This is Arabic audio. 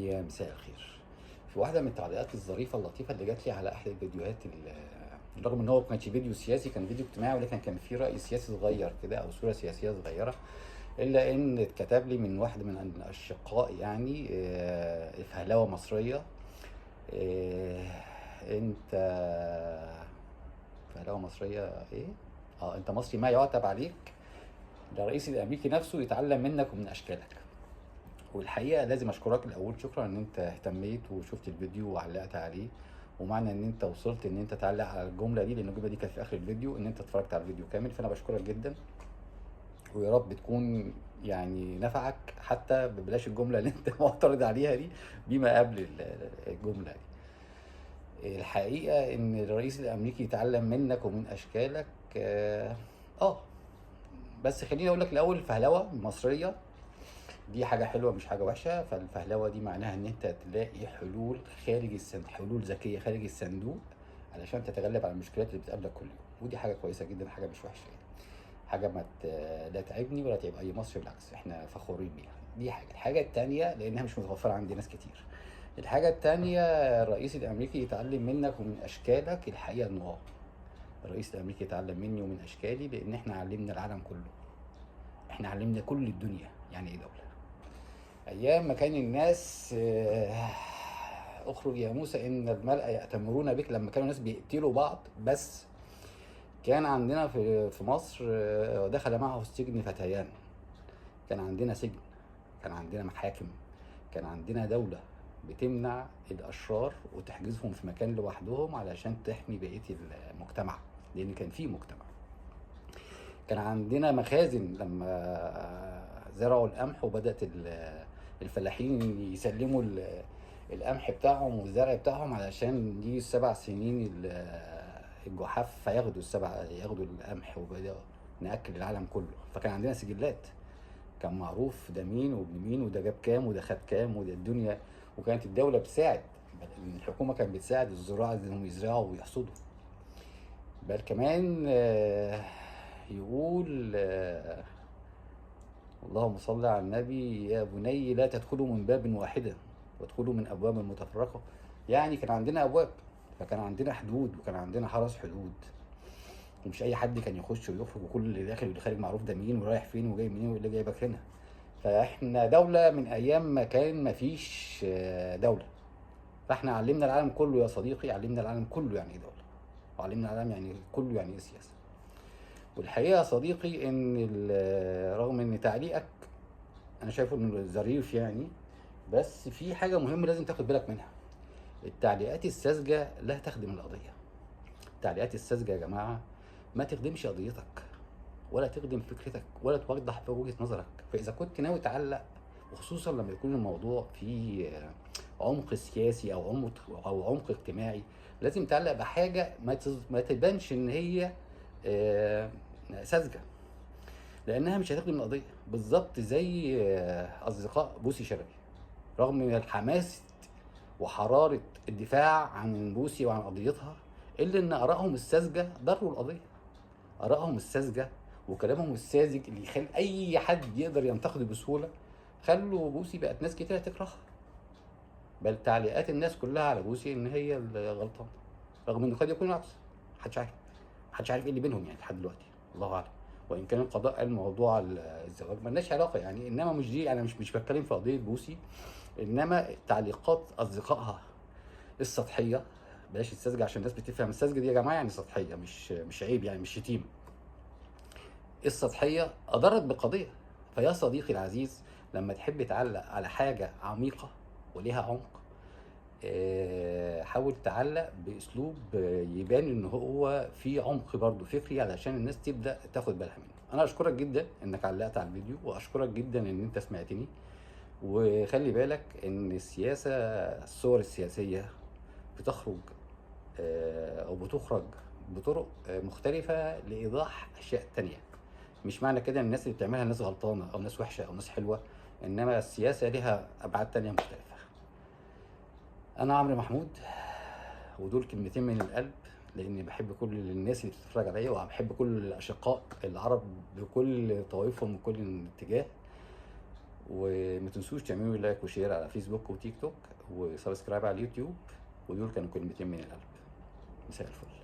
يا مساء الخير. في واحدة من التعليقات الظريفة اللطيفة اللي جات لي على أحد الفيديوهات رغم إن هو ما كانش فيديو سياسي، كان فيديو اجتماعي، ولكن كان فيه رأي سياسي صغير كده أو صورة سياسية صغيرة. إلا إن اتكتب لي من واحد من الأشقاء، يعني فهلوة مصرية. آه، أنت فهلوة مصرية إيه؟ أنت مصري ما يعتب عليك، ده الرئيس الأمريكي نفسه يتعلم منك ومن أشكالك. والحقيقه لازم اشكرك الاول، شكرا ان انت اهتميت وشفت الفيديو وعلقت عليه. ومعنى ان انت وصلت ان انت تعلق على الجمله دي، لان الجمله دي كانت في اخر الفيديو، ان انت اتفرجت على الفيديو كامل، فانا بشكرك جدا. ويا رب تكون يعني نفعك حتى ببلاش الجمله اللي انت معترض عليها دي، بما قبل الجمله دي. الحقيقه ان الرئيس الامريكي يتعلم منك ومن اشكالك. اه آه. بس خليني اقول لك الاول، الفهلوه المصريه دي حاجة حلوة مش حاجة وحشة. فالفهلوة دي معناها ان انت تلاقي حلول خارج الصندوق، حلول ذكية خارج الصندوق، علشان تتغلب على المشكلات اللي بتقابلك كل يوم. ودي حاجة كويسة جدا، حاجة مش وحشة يعني. حاجة ما لا تعبني ولا تعب اي مصري، بالعكس احنا فخورين بيها. دي حاجة. الحاجة التانية، لانها مش متوفرة عند ناس كتير. الحاجة التانية، الرئيس الامريكي يتعلم منك ومن اشكالك. الحقيقة انه الرئيس الامريكي يتعلم مني ومن اشكالي، لان احنا علمنا العالم كله. احنا علمنا كل الدنيا يعني ايه دولة. أيام ما كان الناس اخرج يا موسى إن الملأ يأتمرون بك، لما كانوا الناس بيقتلوا بعض. بس كان عندنا في مصر دخل معه السجن فتيان. كان عندنا سجن، كان عندنا محاكم، كان عندنا دولة بتمنع الأشرار وتحجزهم في مكان لوحدهم علشان تحمي بقية المجتمع، لأن كان في مجتمع. كان عندنا مخازن لما زرعوا القمح وبدأت الفلاحين يسلموا القمح بتاعهم والزرع بتاعهم علشان دي ال7 سنين الجحاف، فياخدوا ياخدوا القمح، وبدأوا نأكل العالم كله. فكان عندنا سجلات، كان معروف ده مين وابن مين وده جاب كام وده خد كام وده الدنيا. وكانت الدولة بتساعد، بل الحكومة كانت بتساعد الزراع انهم يزرعوا ويحصدوا. بل كمان يقول اللهم صل على النبي: يا بني لا تدخلوا من باب واحدة وادخلوا من أبواب متفرقة. يعني كان عندنا أبواب، فكان عندنا حدود، وكان عندنا حرس حدود، ومش أي حد كان يخش ويخرج، وكل اللي داخل واللي خارج معروف ده مين ورايح فين وجاي منين واللي جايبك هنا. فاحنا دولة من أيام ما كان مفيش دولة. فاحنا علمنا العالم كله يا صديقي، علمنا العالم كله يعني ايه دولة، وعلمنا العالم يعني كله يعني ايه سياسة. والحقيقة يا صديقي ان رغم ان تعليقك انا شايفه انه ظريف يعني، بس في حاجة مهمة لازم تاخد بالك منها. التعليقات الساذجة لا تخدم القضية. التعليقات الساذجة يا جماعة ما تخدمش قضيتك، ولا تخدم فكرتك، ولا توضح في وجهة نظرك. فإذا كنت ناوي تعلق، وخصوصا لما يكون الموضوع فيه عمق سياسي أو عمق اجتماعي، لازم تعلق بحاجة ما تبانش إن هي ساذجة، لأنها مش هتخدم القضية. بالظبط زي أصدقاء بوسي شلبي، رغم من الحماس وحرارة الدفاع عن بوسي وعن قضيتها، إلا إن آرائهم الساذجة ضروا القضية. آرائهم الساذجة وكلامهم الساذج اللي يخلي أي حد يقدر ينتقده بسهولة، خلوا بوسي بقت ناس كتير تكرهها. بل تعليقات الناس كلها على بوسي إن هي الغلطان، رغم إنه قد يكون العكس. محدش عارف، محدش عارف إيه اللي بينهم يعني لحد دلوقتي، الله أعلم. وإن كان القضاء قال موضوع الزواج ملناش علاقة يعني، إنما مش دي، أنا مش بتكلم في قضية بوسي، انما تعليقات اصدقائها السطحيه. بلاش الساذجه عشان الناس بتفهم الساذجه دي يا جماعه يعني سطحيه، مش عيب يعني، مش شتيمه. السطحيه اضرت بالقضيه. فيا صديقي العزيز، لما تحب تعلق على حاجه عميقه وليها عمق، حاول تعلق باسلوب يبان ان هو في عمق برضه فكري، علشان الناس تبدا تاخد بالها منه. انا اشكرك جدا انك علقت على الفيديو، واشكرك جدا ان انت سمعتني. وخلي بالك ان السياسة، الصور السياسية بتخرج او بتخرج بطرق مختلفة لإيضاح أشياء تانية. مش معنى كده ان الناس اللي بتعملها ناس غلطانة أو ناس وحشة أو ناس حلوة، إنما السياسة لها أبعاد تانية مختلفة. أنا عمرو محمود، ودول كلمتين من القلب، لأني بحب كل الناس اللي بتتفرج عليا، وبحب كل الأشقاء العرب بكل طوائفهم وكل اتجاه. وما تنسوش تعملوا لايك وشير على فيسبوك وتيك توك وسبسكرايب على اليوتيوب. ودول كانوا كلمتين من القلب. مساء الفل.